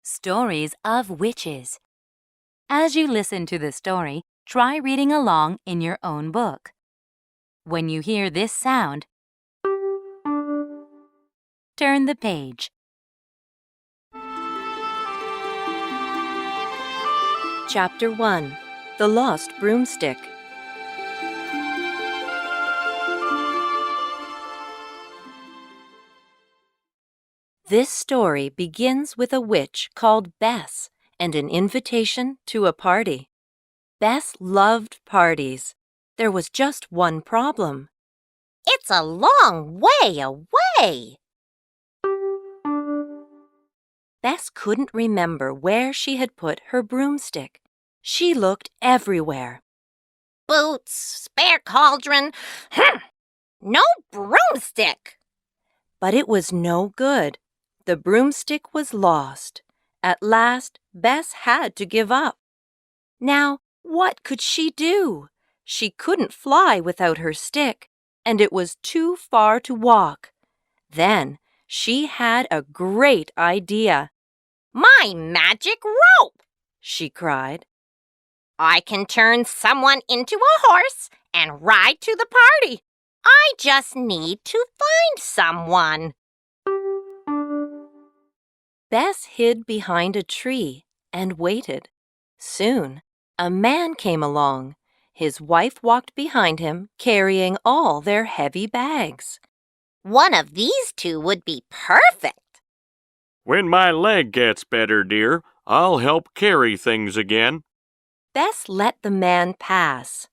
Stories of Witches. As you listen to the story, try reading along in your own book. When you hear this sound, turn the page. Chapter 1. The Lost Broomstick. This story begins with a witch called Bess and an invitation to a party. Bess loved parties. There was just one problem. It's a long way away. Bess couldn't remember where she had put her broomstick. She looked everywhere. Boots, spare cauldron, no broomstick. But it was no good. The broomstick was lost. At last, Bess had to give up. Now, what could she do? She couldn't fly without her stick, and it was too far to walk. Then she had a great idea. My magic rope, she cried. I can turn someone into a horse and ride to the party. I just need to find someone. Bess hid behind a tree and waited. Soon, a man came along. His wife walked behind him, carrying all their heavy bags. One of these two would be perfect. When my leg gets better, dear, I'll help carry things again. Bess let the man pass.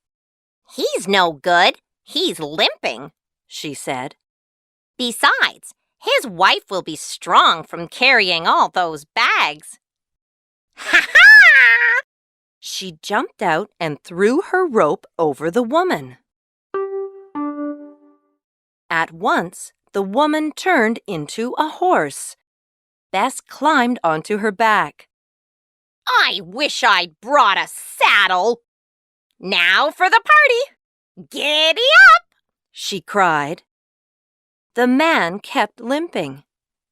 He's no good. He's limping, she said. Besides, his wife will be strong from carrying all those bags. Ha-ha! She jumped out and threw her rope over the woman. At once, the woman turned into a horse. Bess climbed onto her back. I wish I'd brought a saddle. Now for the party. Giddy up, she cried. The man kept limping.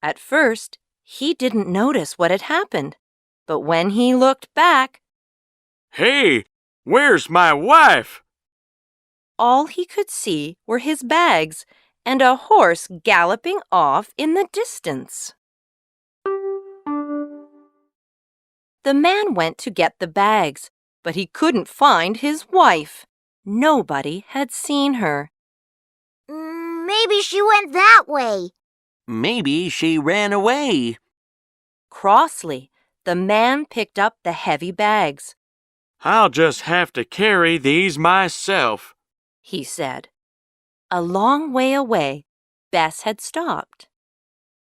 At first, he didn't notice what had happened, but when he looked back, Hey, where's my wife? All he could see were his bags and a horse galloping off in the distance. The man went to get the bags, but he couldn't find his wife. Nobody had seen her. Maybe she went that way. Maybe she ran away. Crossly, the man picked up the heavy bags. I'll just have to carry these myself, he said. A long way away, Bess had stopped.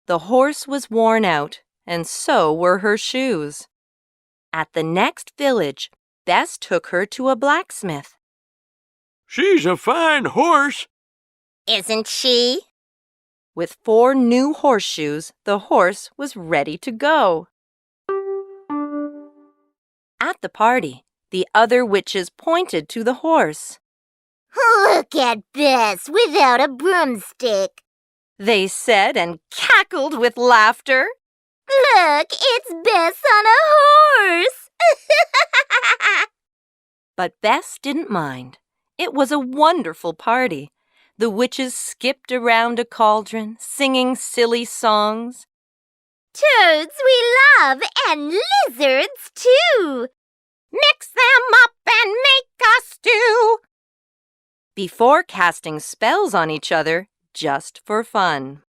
The horse was worn out, and so were her shoes. At the next village, Bess took her to a blacksmith. She's a fine horse, isn't she? With 4 new horseshoes, the horse was ready to go. At the party, the other witches pointed to the horse. Look at Bess without a broomstick, they said and cackled with laughter. Look, it's Bess on a horse. But Bess didn't mind. It was a wonderful party. The witches skipped around a cauldron, singing silly songs. Toads we love and lizards too. Mix them up and make a stew. Before casting spells on each other, just for fun.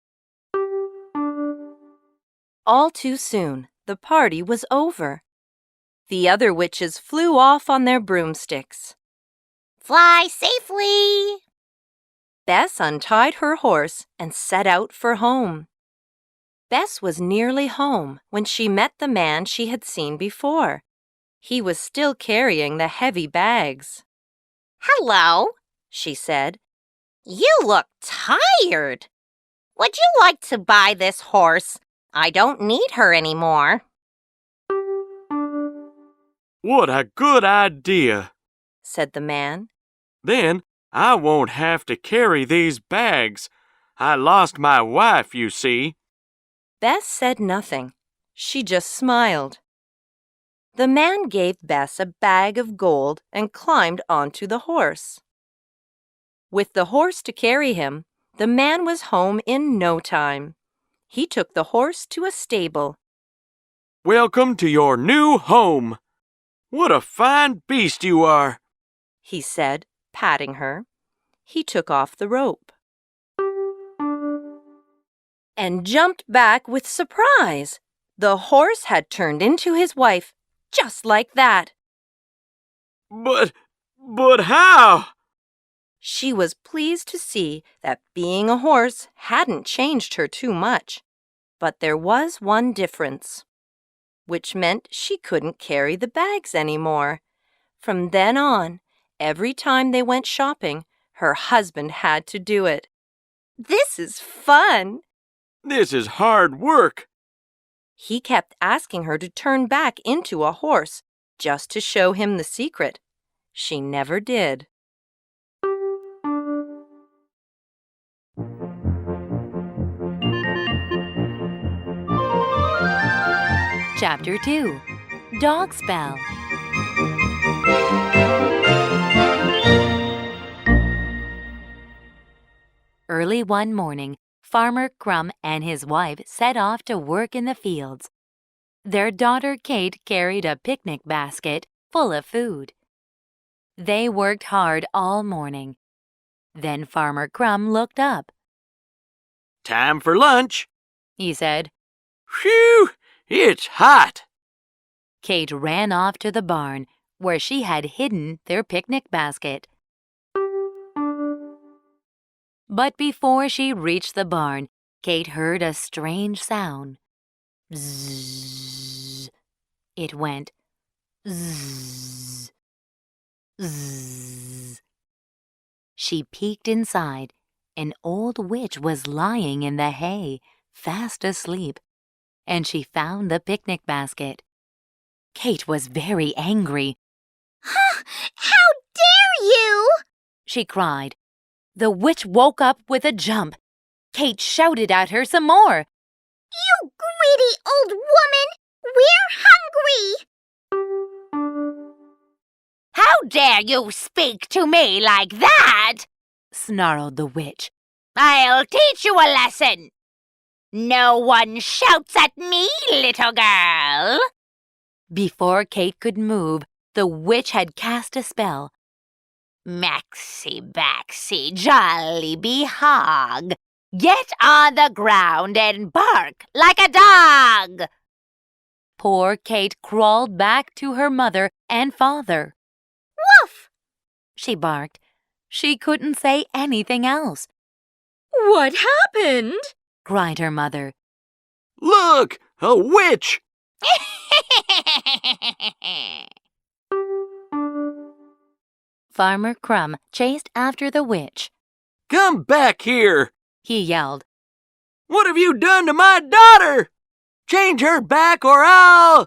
All too soon, the party was over. The other witches flew off on their broomsticks. Fly safely. Bess untied her horse and set out for home. Bess was nearly home when she met the man she had seen before. He was still carrying the heavy bags. Hello, she said. You look tired. Would you like to buy this horse? I don't need her anymore. What a good idea, said the man. Then I won't have to carry these bags. I lost my wife, you see. Bess said nothing. She just smiled. The man gave Bess a bag of gold and climbed onto the horse. With the horse to carry him, the man was home in no time. He took the horse to a stable. Welcome to your new home. What a fine beast you are, he said, patting her. He took off the rope and jumped back with surprise. The horse had turned into his wife, just like that. But how? She was pleased to see that being a horse hadn't changed her too much. But there was one difference, which meant she couldn't carry the bags anymore. From then on, every time they went shopping, her husband had to do it. This is fun. This is hard work. He kept asking her to turn back into a horse just to show him the secret. She never did. Chapter 2. Dog Spell. Early one morning, Farmer Crumb and his wife set off to work in the fields. Their daughter Kate carried a picnic basket full of food. They worked hard all morning. Then Farmer Crumb looked up. Time for lunch, he said. Phew! It's hot. Kate ran off to the barn, where she had hidden their picnic basket. But before she reached the barn, Kate heard a strange sound. Zzz. It went. Zzz. Zzz. She peeked inside. An old witch was lying in the hay, fast asleep, and she found the picnic basket. Kate was very angry. How dare you! She cried. The witch woke up with a jump. Kate shouted at her some more. You greedy old woman! We're hungry! How dare you speak to me like that? Snarled the witch. I'll teach you a lesson. No one shouts at me, little girl. Before Kate could move, the witch had cast a spell. Maxie Baxie Jollibee Hog, get on the ground and bark like a dog. Poor Kate crawled back to her mother and father. Woof! She barked. She couldn't say anything else. What happened? Cried her mother. Look, a witch! Farmer Crumb chased after the witch. Come back here! He yelled. What have you done to my daughter? Change her back or I'll...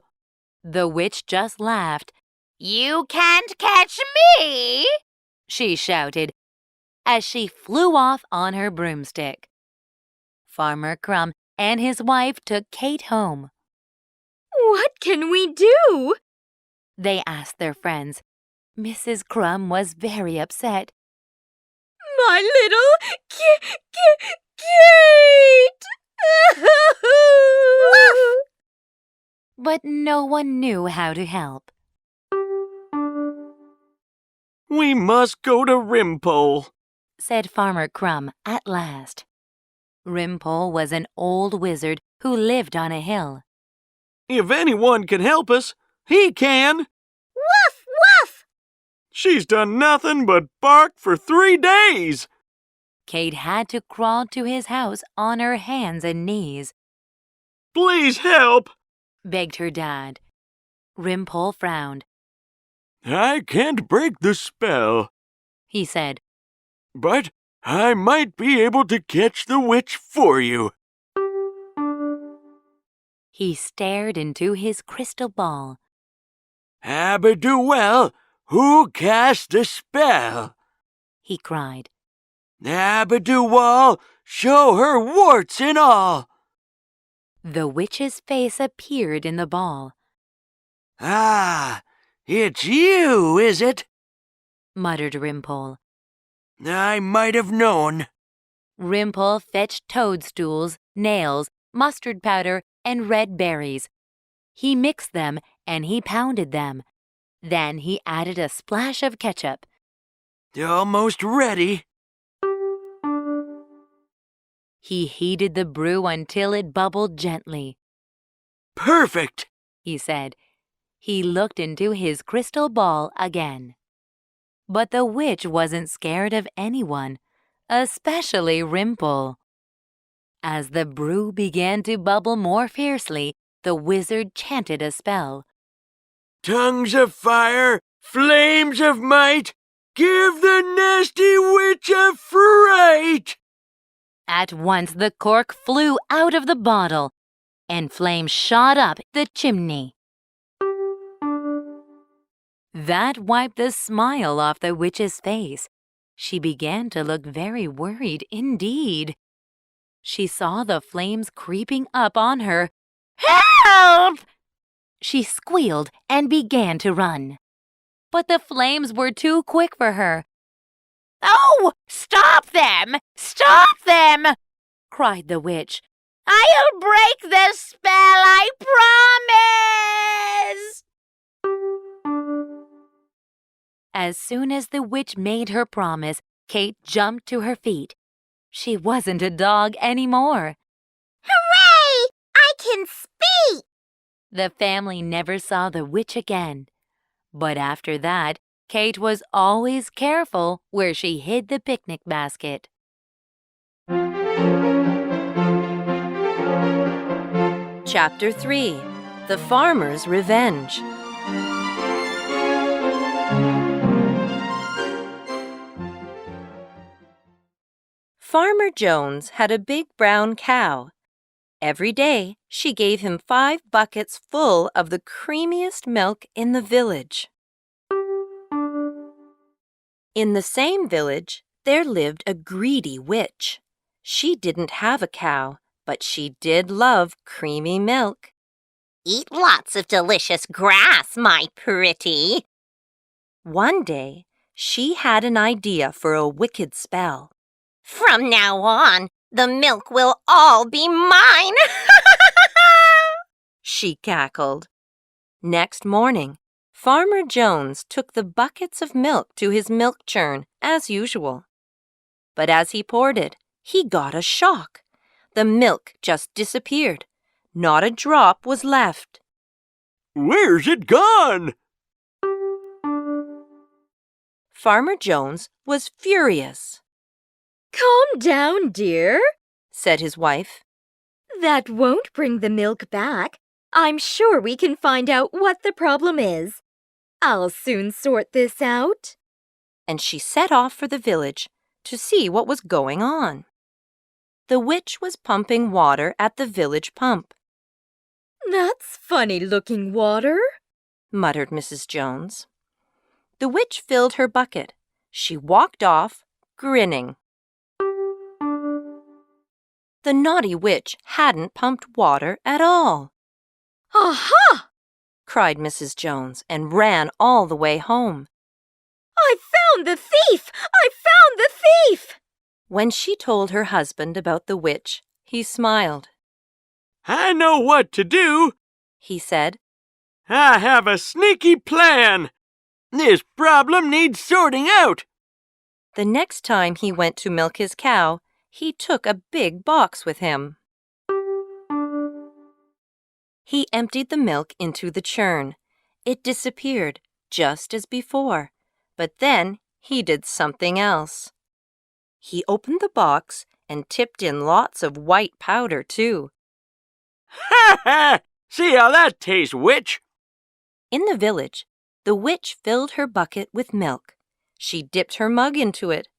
The witch just laughed. You can't catch me, she shouted, as she flew off on her broomstick. Farmer Crumb and his wife took Kate home. What can we do? They asked their friends. Mrs. Crumb was very upset. My little Kate! But no one knew how to help. We must go to Rimpole, said Farmer Crumb at last. Rimpole was an old wizard who lived on a hill. If anyone can help us, he can. Woof! Woof! She's done nothing but bark for 3 days. Kate had to crawl to his house on her hands and knees. Please help, begged her dad. Rimpole frowned. I can't break the spell, he said. but I might be able to catch the witch for you. He stared into his crystal ball. Abba-do-well, who cast the spell? He cried. Abba-do-well, show her warts and all. The witch's face appeared in the ball. Ah, it's you, is it? Muttered Rimple. I might have known. Rimple fetched toadstools, nails, mustard powder, and red berries. He mixed them and he pounded them. Then he added a splash of ketchup. Almost ready. He heated the brew until it bubbled gently. Perfect! He said. He looked into his crystal ball again. But the witch wasn't scared of anyone, especially Rimple. As the brew began to bubble more fiercely, the wizard chanted a spell. Tongues of fire, flames of might, give the nasty witch a fright! At once the cork flew out of the bottle, and flames shot up the chimney. That wiped the smile off the witch's face. She began to look very worried indeed. She saw the flames creeping up on her. "Help!" She squealed and began to run. But the flames were too quick for her. Oh, stop them! Stop them! Cried the witch. I'll break the spell, I promise! As soon as the witch made her promise, Kate jumped to her feet. She wasn't a dog anymore. Hooray! I can speak! The family never saw the witch again. But after that, Kate was always careful where she hid the picnic basket. Chapter 3. The Farmer's Revenge. Farmer Jones had a big brown cow. Every day, she gave him 5 buckets full of the creamiest milk in the village. In the same village, there lived a greedy witch. She didn't have a cow, but she did love creamy milk. Eat lots of delicious grass, my pretty. One day, she had an idea for a wicked spell. From now on, the milk will all be mine! She cackled. Next morning, Farmer Jones took the buckets of milk to his milk churn, as usual. But as he poured it, he got a shock. The milk just disappeared. Not a drop was left. Where's it gone? Farmer Jones was furious. "Calm down, dear," said his wife. "That won't bring the milk back. I'm sure we can find out what the problem is. I'll soon sort this out." And she set off for the village to see what was going on. The witch was pumping water at the village pump. "That's funny-looking water," muttered Mrs. Jones. The witch filled her bucket. She walked off, grinning. The naughty witch hadn't pumped water at all. "Aha! Cried Mrs. Jones and ran all the way home. I found the thief! I found the thief!" When she told her husband about the witch, he smiled. I know what to do. He said, I have a sneaky plan. This problem needs sorting out. The next time he went to milk his cow, he took a big box with him. He emptied the milk into the churn. It disappeared, just as before, but then he did something else. He opened the box and tipped in lots of white powder, too. Ha ha! See how that tastes, witch? In the village, the witch filled her bucket with milk. She dipped her mug into it.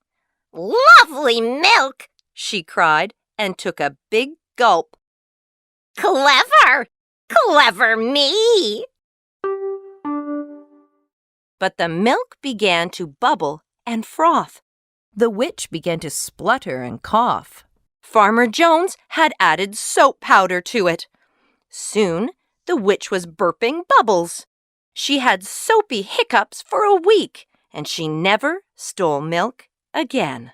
Lovely milk! She cried and took a big gulp. Clever! Clever me! But the milk began to bubble and froth. The witch began to splutter and cough. Farmer Jones had added soap powder to it. Soon, the witch was burping bubbles. She had soapy hiccups for a week, and she never stole milk again.